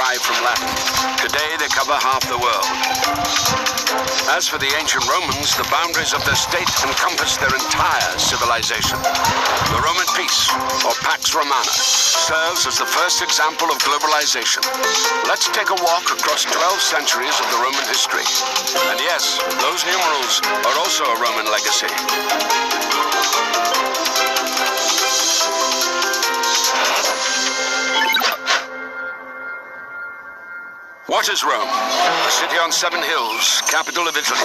derived from Latin. Today they cover half the world. As for the ancient Romans, the boundaries of their state encompassed their entire civilization. The Roman peace, or Pax Romana, serves as the first example of globalization. Let's take a walk across 12 centuries of the Roman history. And yes, those numerals are also a Roman legacy. What is Rome? A city on 7 hills, capital of Italy.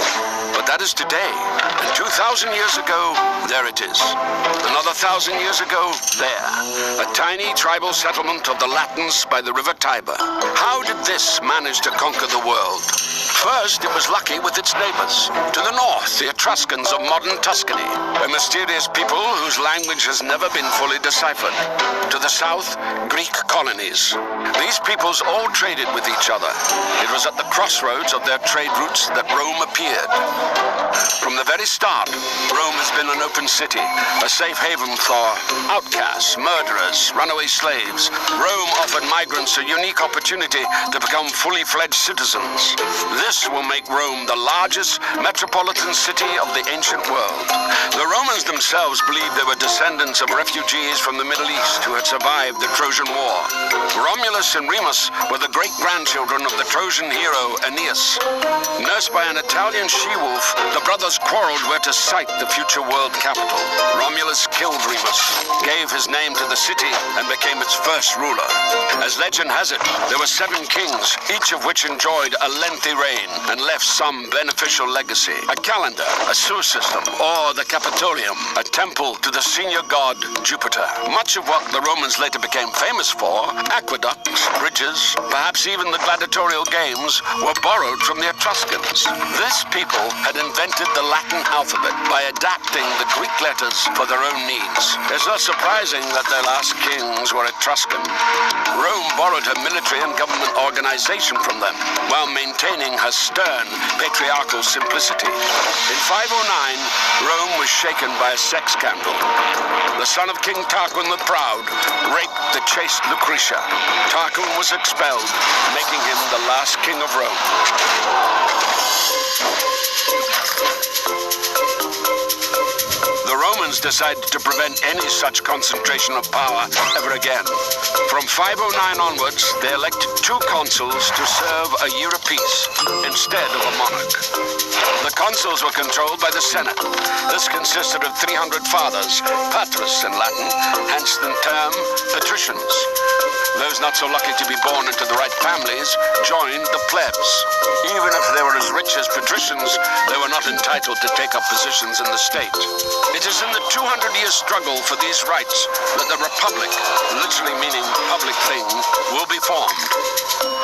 But that is today. And 2,000 years ago, there it is. Another 1,000 years ago, there. A tiny tribal settlement of the Latins by the river Tiber. How did this manage to conquer the world? First, it was lucky with its neighbors. To the north, the Etruscans of modern Tuscany, a mysterious people whose language has never been fully deciphered. To the south, Greek colonies. These peoples all traded with each other. It was at the crossroads of their trade routes that Rome appeared. From the very start, Rome has been an open city, a safe haven for outcasts, murderers, runaway slaves. Rome offered migrants a unique opportunity to become fully fledged citizens. This will make Rome the largest metropolitan city of the ancient world. The Romans themselves believed they were descendants of refugees from the Middle East who had survived the Trojan War. Romulus and Remus were the great-grandchildren of the Trojan hero Aeneas. Nursed by an Italian she-wolf, the brothers quarreled where to site the future world capital. Romulus killed Remus, gave his name to the city, and became its first ruler. As legend has it, there were 7 kings, each of which enjoyed a lengthy reign and left some beneficial legacy. A calendar, a sewer system, or the Capitolium, a temple to the senior god Jupiter. Much of what the Romans later became famous for, aqueducts, bridges, perhaps even the gladiatorial games, were borrowed from the Etruscans. This people had invented the Latin alphabet by adapting the Greek letters for their own needs. It's not surprising that their last kings were Etruscan. Rome borrowed her military and government organization from them, while maintaining her stern, patriarchal simplicity. In 509, Rome was shaken by a sex scandal. The son of King Tarquin the Proud raped the chaste Lucretia. Tarquin was expelled, making him the last king of Rome. The Romans decided to prevent any such concentration of power ever again. From 509 onwards, they elected 2 consuls to serve a year apiece, instead of a monarch. The consuls were controlled by the Senate. This consisted of 300 fathers, patres in Latin, hence the term patricians. Those not so lucky to be born into the right families joined the plebs. Even if they were as rich as patricians, they were not entitled to take up positions in the state. It is in the 200-year struggle for these rights that the Republic, literally meaning public thing, will be formed.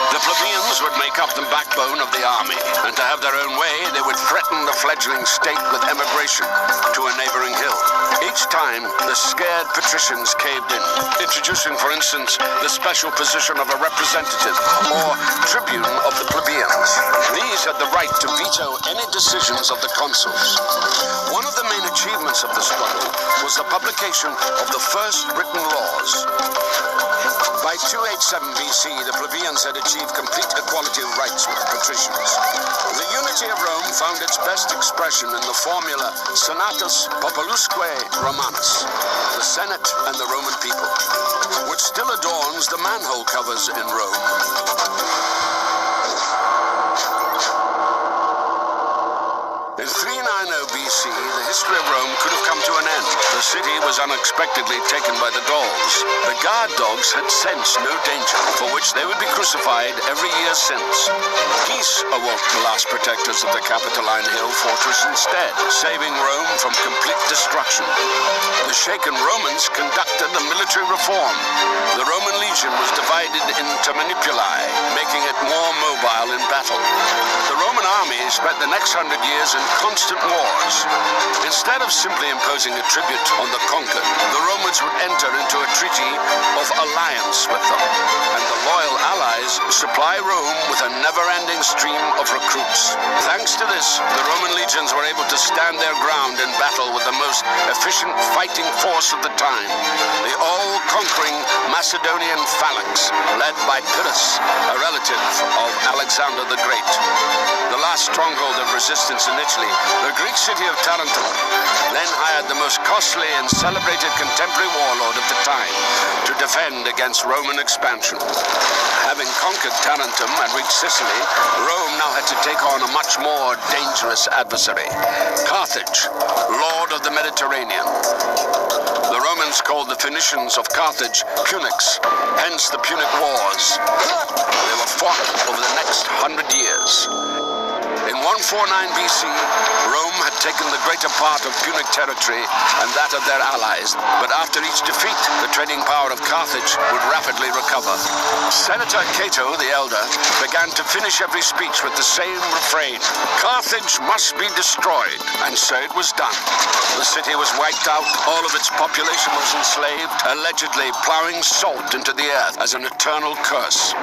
The plebeians would make up the backbone of the army, and to have their own way, they would threaten the fledgling state with emigration to a neighboring hill. Each time, the scared patricians caved in, introducing, for instance, the special position of a representative, or tribune of the plebeians. These had the right to veto any decisions of the consuls. One of the main achievements of the struggle was the publication of the first written laws. By 287 BC, the plebeians had achieved complete equality of rights with the patricians. The unity of Rome found its best expression in the formula Senatus Populusque Romanus, the Senate and the Roman people, which still adorns the manhole covers in Rome. In 390 BC, the history of Rome could have come to an end. The city was unexpectedly taken by the Gauls. The guard dogs had sensed no danger, for which they would be crucified every year since. Peace awoke the last protectors of the Capitoline Hill fortress instead, saving Rome from complete destruction. The shaken Romans conducted a military reform. The Roman legion was divided into manipuli, making it more mobile in battle. The Roman army spent the next 100 years in constant wars. Instead of simply imposing a tribute on the conquered, the Romans would enter into a treaty of alliance with them, and the loyal allies supply Rome with a never-ending stream of recruits. Thanks to this, the Roman legions were able to stand their ground in battle with the most efficient fighting force of the time, the all-conquering Macedonian phalanx, led by Pyrrhus, a relative of Alexander the Great. The last stronghold of resistance in Italy, the Greek city of Tarentum, then hired the most costly and celebrated contemporary warlord of the time to defend against Roman expansion. Having conquered Tarentum and reached Sicily, Rome now had to take on a much more dangerous adversary, Carthage, lord of the Mediterranean. The Romans called the Phoenicians of Carthage Punics, hence the Punic Wars. They were fought over the next 100 years. In 149 BC, Rome had taken the greater part of Punic territory and that of their allies, but after each defeat, the trading power of Carthage would rapidly recover. Senator Cato the Elder began to finish every speech with the same refrain: Carthage must be destroyed, and so it was done. The city was wiped out, all of its population was enslaved, allegedly plowing salt into the earth as an eternal curse.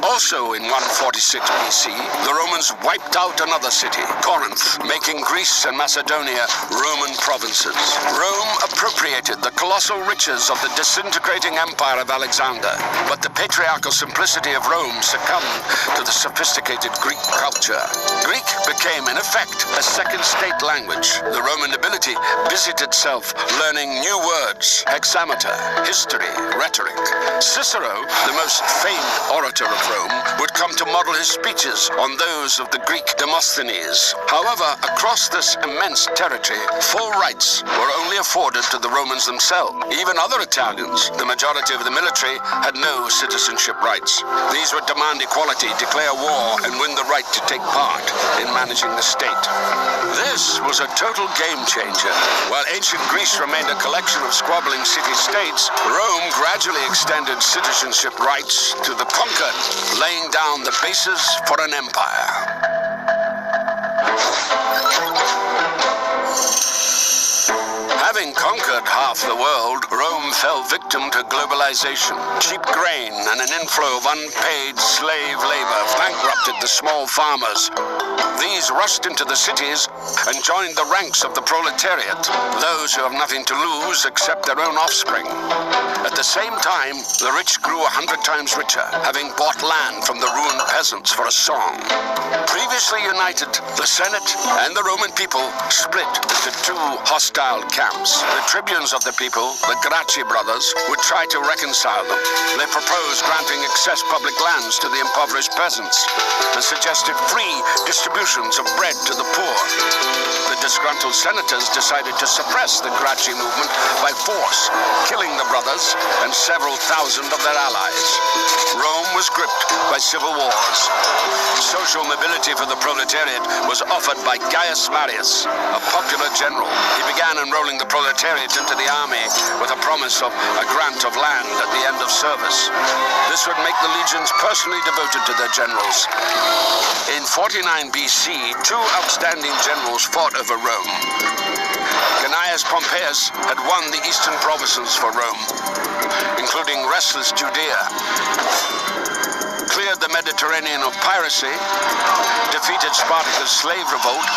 Also in 146 BC, the Romans wiped out another city, Corinth, making Greece and Macedonia Roman provinces. Rome appropriated the colossal riches of the disintegrating empire of Alexander, but the patriarchal simplicity of Rome succumbed to the sophisticated Greek culture. Greek became, in effect, a second state language. The Roman nobility busied itself learning new words, hexameter, history, rhetoric. Cicero, the most famed orator of Rome, would come to model his speeches on those of the Greek Demosthenes. However, across this immense territory, full rights were only afforded to the Romans themselves. Even other Italians, the majority of the military, had no citizenship rights. These would demand equality, declare war, and win the right to take part in managing the state. This was a total game changer. While ancient Greece remained a collection of squabbling city-states, Rome gradually extended citizenship rights to the conquered, laying down the basis for an empire. Having conquered half the world, Rome fell victim to globalization. Cheap grain and an inflow of unpaid slave labor bankrupted the small farmers. These rushed into the cities and joined the ranks of the proletariat, those who have nothing to lose except their own offspring. At the same time, the rich grew 100 times richer, having bought land from the ruined peasants for a song. Previously united, the Senate and the Roman people split into two hostile camps. The tribunes of the people, the Gracchi brothers, would try to reconcile them. They proposed granting excess public lands to the impoverished peasants and suggested free distributions of bread to the poor. The disgruntled senators decided to suppress the Gracchi movement by force, killing the brothers and several thousand of their allies. Rome was gripped by civil wars. Social mobility for the proletariat was offered by Gaius Marius, a popular general. He began enrolling the proletariat into the army with a promise of a grant of land at the end of service. This would make the legions personally devoted to their generals. In 49 BC, two outstanding generals fought over Rome. Gnaeus Pompeius had won the eastern provinces for Rome, including restless Judea, cleared the Mediterranean of piracy, defeated Spartacus' slave revolt,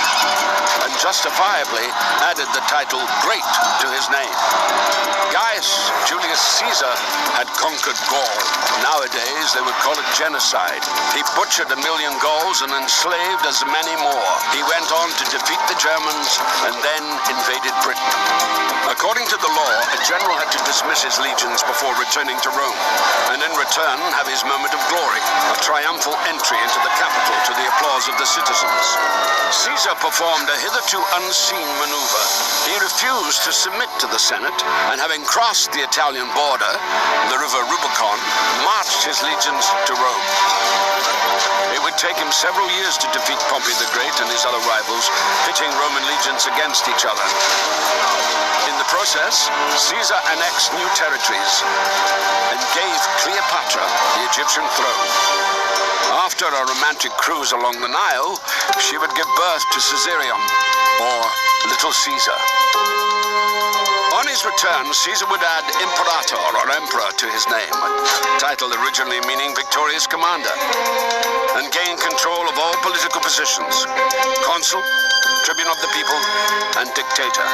and justifiably added the title Great to his name. Gaius Julius Caesar had conquered Gaul. Nowadays, they would call it genocide. He butchered 1 million Gauls and enslaved as many more. He went on to defeat the Germans and then invaded Britain. According to the law, a general had to dismiss his legions before returning to Rome, and in return have his moment of glory, a triumphal entry into the capital to the applause of the citizens. Caesar performed a hitherto unseen maneuver. He refused to submit to the Senate, and having crossed the Italian border, the river Rubicon, marched his legions to Rome. It would take him several years to defeat Pompey the Great and his other rivals, pitting Roman legions against each other. In the process, Caesar annexed new territories and gave Cleopatra the Egyptian throne. After a romantic cruise along the Nile, she would give birth to Caesarion, or Little Caesar. On his return, Caesar would add Imperator, or Emperor, to his name, a title originally meaning victorious commander, and gain control of all political positions: consul, tribune of the people, and dictator.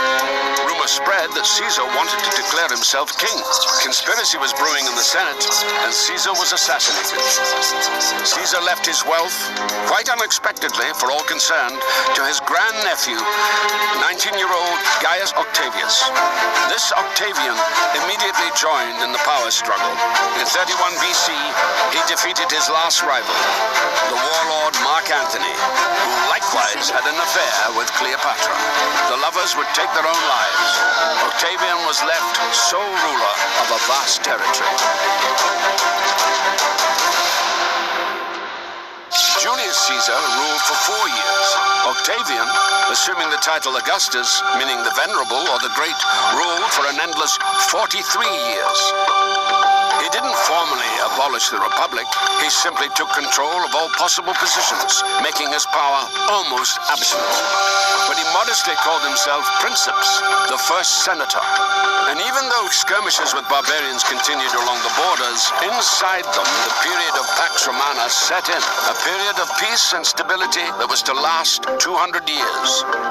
Rumor spread that Caesar wanted to declare himself king. Conspiracy was brewing in the Senate, and Caesar was assassinated. Caesar left his wealth, quite unexpectedly for all concerned, to his grandnephew, 19-year-old Gaius Octavius. This Octavian immediately joined in the power struggle. In 31 BC, he defeated his last rival, the warlord Mark Antony, who likewise had an affair with Cleopatra. The lovers would take their own lives. Octavian was left sole ruler of a vast territory. Julius Caesar ruled for 4 years. Octavian, assuming the title Augustus, meaning the Venerable or the Great, ruled for an endless 43 years. He didn't formally abolish the Republic, he simply took control of all possible positions, making his power almost absolute. But he modestly called himself Princeps, the first senator. And even though skirmishes with barbarians continued along the borders, inside them the period of Pax Romana set in, a period of peace and stability that was to last 200 years.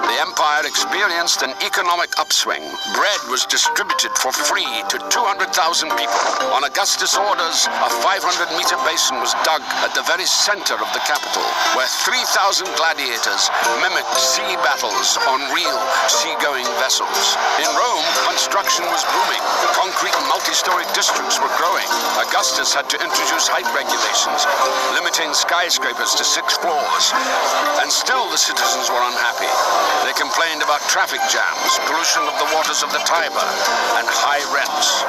The empire experienced an economic upswing. Bread was distributed for free to 200,000 people. On Augustus' orders, a 500-meter basin was dug at the very center of the capital, where 3,000 gladiators mimicked sea battles on real seagoing vessels. In Rome, construction was booming. Concrete multi-story districts were growing. Augustus had to introduce height regulations, limiting skyscrapers to 6 floors. And still the citizens were unhappy. They complained about traffic jams, pollution of the waters of the Tiber, and high rents.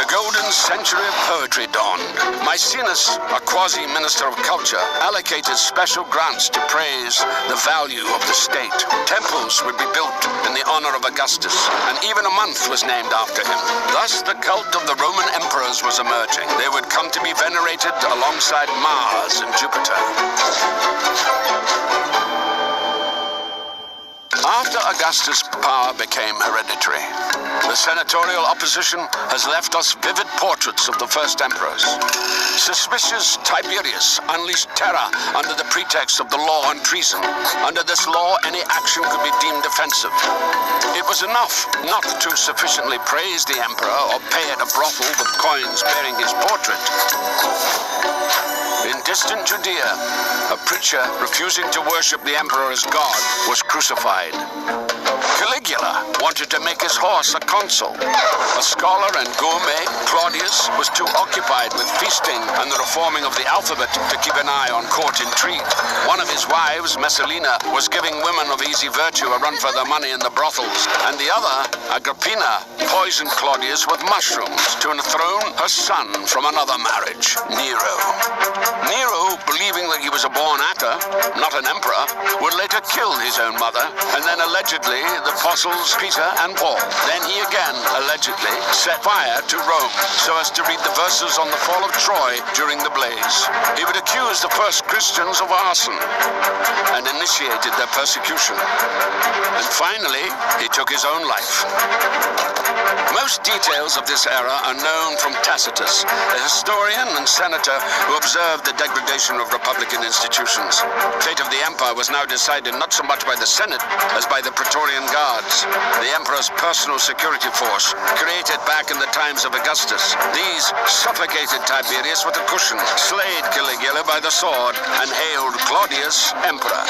The golden century of poetry dawned. Maecenas, a quasi-minister of culture, allocated special grants to praise the value of the state. Temples would be built in the honor of Augustus, and even a month was named after him. Thus, the cult of the Roman emperors was emerging. They would come to be venerated alongside Mars and Jupiter. After Augustus' power became hereditary, the senatorial opposition has left us vivid portraits of the first emperors. Suspicious Tiberius unleashed terror under the pretext of the law on treason. Under this law, any action could be deemed offensive. It was enough not to sufficiently praise the emperor or pay at a brothel with coins bearing his portrait. In distant Judea, a preacher refusing to worship the emperor as God was crucified. Caligula wanted to make his horse a consul. A scholar and gourmet, Claudius, was too occupied with feasting and the reforming of the alphabet to keep an eye on court intrigue. One of his wives, Messalina, was giving women of easy virtue a run for their money in the brothels, and the other, Agrippina, poisoned Claudius with mushrooms to enthrone her son from another marriage, Nero. Nero, believing that he was a born actor, not an emperor, would later kill his own mother, and then allegedly the apostles Peter and Paul. Then he again, allegedly, set fire to Rome so as to read the verses on the fall of Troy during the blaze. He would accuse the first Christians of arson and initiated their persecution. And finally, he took his own life. Most details of this era are known from Tacitus, a historian and senator who observed the degradation of republican institutions. The fate of the empire was now decided not so much by the Senate as by the Praetorian Guards, the emperor's personal security force, created back in the times of Augustus. These suffocated Tiberius with a cushion, slayed Caligula by the sword, and hailed Claudius emperor.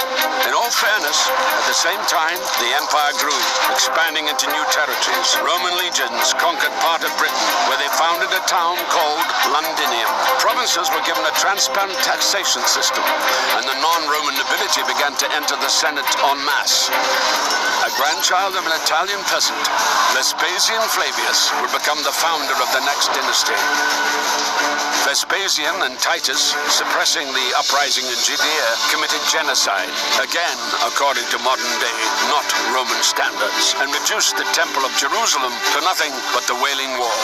In all fairness, at the same time, the empire grew, expanding into new territories. Roman legions conquered part of Britain, where they founded a town called Londinium. Provinces were given a transparent taxation system, and the non-Roman nobility began to enter the Senate en masse. a grandchild of an Italian peasant, Vespasian Flavius would become the founder of the next dynasty. Vespasian and Titus, suppressing the uprising in Judea, committed genocide, again according to modern day, not Roman standards, and reduced the Temple of Jerusalem to nothing but the Wailing Wall.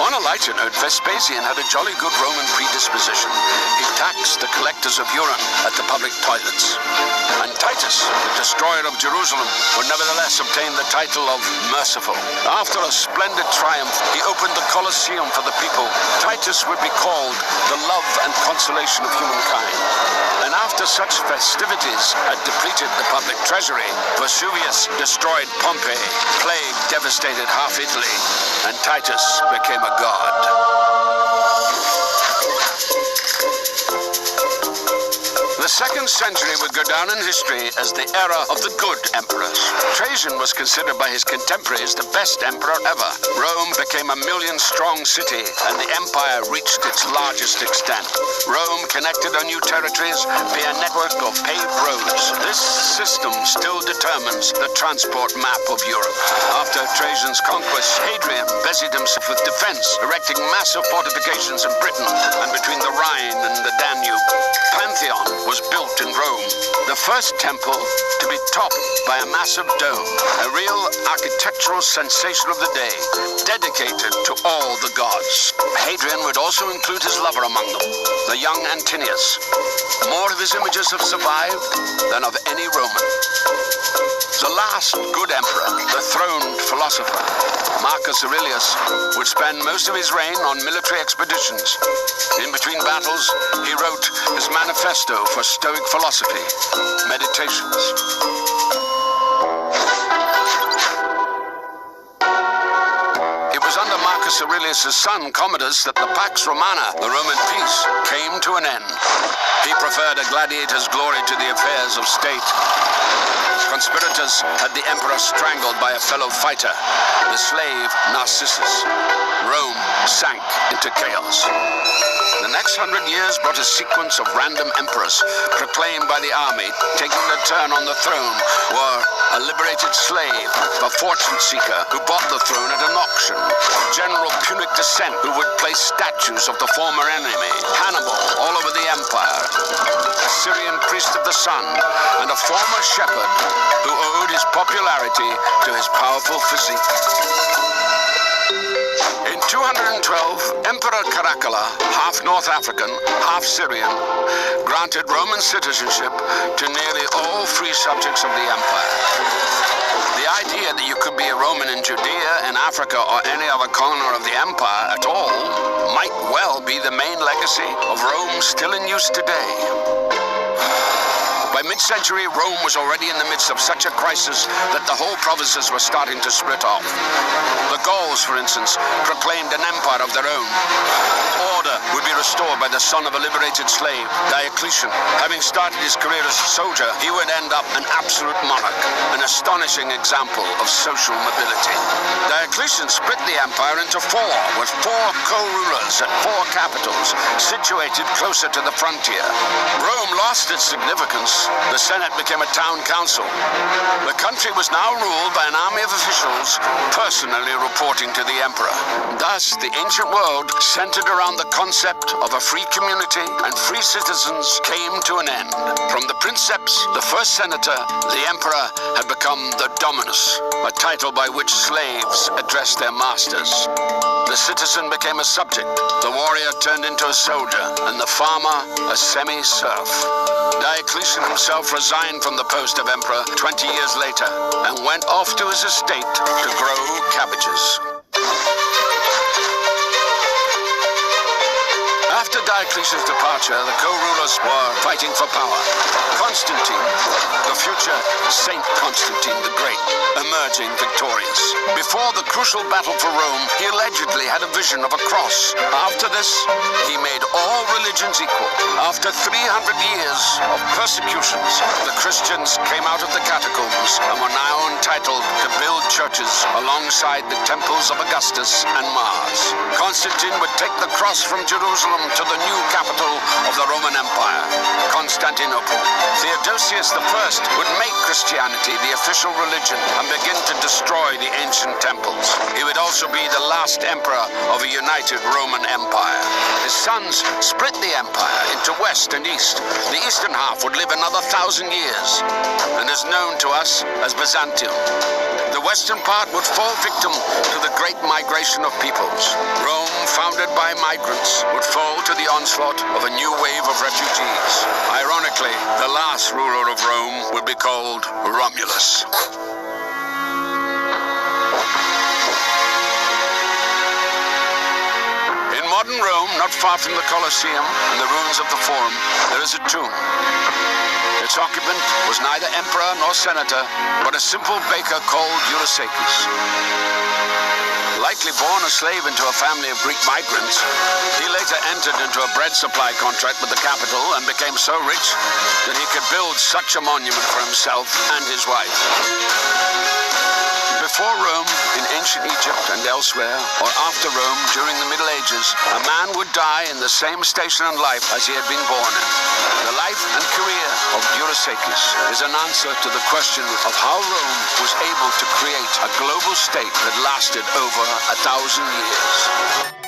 On a lighter note, Vespasian had a jolly good Roman predisposition. He taxed the collectors of urine at the public toilets. And Titus, the destroyer of Jerusalem, would nevertheless obtain the title of Merciful. After a splendid triumph, he opened the Colosseum for the people. Titus would be called the love and consolation of humankind. And after such festivities had depleted the public treasury, Vesuvius destroyed Pompeii, plague devastated half Italy, and Titus became a god. The 2nd century would go down in history as the era of the good emperors. Trajan was considered by his contemporaries the best emperor ever. Rome became a million-strong city, and the empire reached its largest extent. Rome connected her new territories via a network of paved roads. This system still determines the transport map of Europe. After Trajan's conquest, Hadrian busied himself with defense, erecting massive fortifications in Britain and between the Rhine and the Danube. Pantheon was built in Rome, the first temple to be topped by a massive dome, a real architectural sensation of the day, dedicated to all the gods. Hadrian would also include his lover among them, the young Antinius. More of his images have survived than of any Roman. The last good emperor, the throned philosopher, Marcus Aurelius, would spend most of his reign on military expeditions. In between battles, he wrote his manifesto for Stoic philosophy, Meditations. It was under Marcus Aurelius' son, Commodus, that the Pax Romana, the Roman peace, came to an end. He preferred a gladiator's glory to the affairs of state. Conspirators had the emperor strangled by a fellow fighter, the slave Narcissus. Rome sank into chaos. The next 100 years brought a sequence of random emperors proclaimed by the army, taking their turn on the throne, were a liberated slave, a fortune seeker who bought the throne at an auction, General Punic descent who would place statues of the former enemy, Hannibal all over the empire, a Syrian priest of the sun, and a former shepherd who owed his popularity to his powerful physique. In 212, Emperor Caracalla, half North African, half Syrian, granted Roman citizenship to nearly all free subjects of the empire. The idea that you could be a Roman in Judea, in Africa, or any other corner of the empire at all might well be the main legacy of Rome still in use today. By mid-century, Rome was already in the midst of such a crisis that the whole provinces were starting to split off. The Gauls, for instance, proclaimed an empire of their own. Order would be restored by the son of a liberated slave, Diocletian. Having started his career as a soldier, he would end up an absolute monarch, an astonishing example of social mobility. Diocletian split the empire into four, with 4 co-rulers at 4 capitals, situated closer to the frontier. Rome lost its significance. The Senate became a town council. The country was now ruled by an army of officials personally reporting to the emperor. Thus, the ancient world centered around the concept of a free community, and free citizens came to an end. From the princeps, the first senator, the emperor had become the dominus, a title by which slaves addressed their masters. The citizen became a subject, the warrior turned into a soldier, and the farmer a semi-serf. Diocletian himself resigned from the post of emperor 20 years later and went off to his estate to grow cabbages. After Diocletian's departure, the co-rulers were fighting for power. Constantine, the future Saint Constantine the Great, emerging victorious. Before the crucial battle for Rome, he allegedly had a vision of a cross. After this, he made all religions equal. After 300 years of persecutions, the Christians came out of the catacombs and were now entitled to build churches alongside the temples of Augustus and Mars. Constantine would take the cross from Jerusalem to the new capital of the Roman Empire, Constantinople. Theodosius I would make Christianity the official religion and begin to destroy the ancient temples. He would also be the last emperor of a united Roman Empire. His sons split the empire into west and east. The eastern half would live another 1,000 years and is known to us as Byzantium. The western part would fall victim to the great migration of peoples. Rome, founded by migrants, would fall to the onslaught of a new wave of refugees. Ironically, the last ruler of Rome would be called Romulus. In modern Rome, not far from the Colosseum and the ruins of the Forum, there is a tomb. Its occupant was neither emperor nor senator, but a simple baker called Eurysakes. Likely born a slave into a family of Greek migrants, he later entered into a bread supply contract with the capital and became so rich that he could build such a monument for himself and his wife. Before Rome, in ancient Egypt and elsewhere, or after Rome during the Middle Ages, a man would die in the same station in life as he had been born in. The life and career of Eurysakes is an answer to the question of how Rome was able to create a global state that lasted over 1,000 years.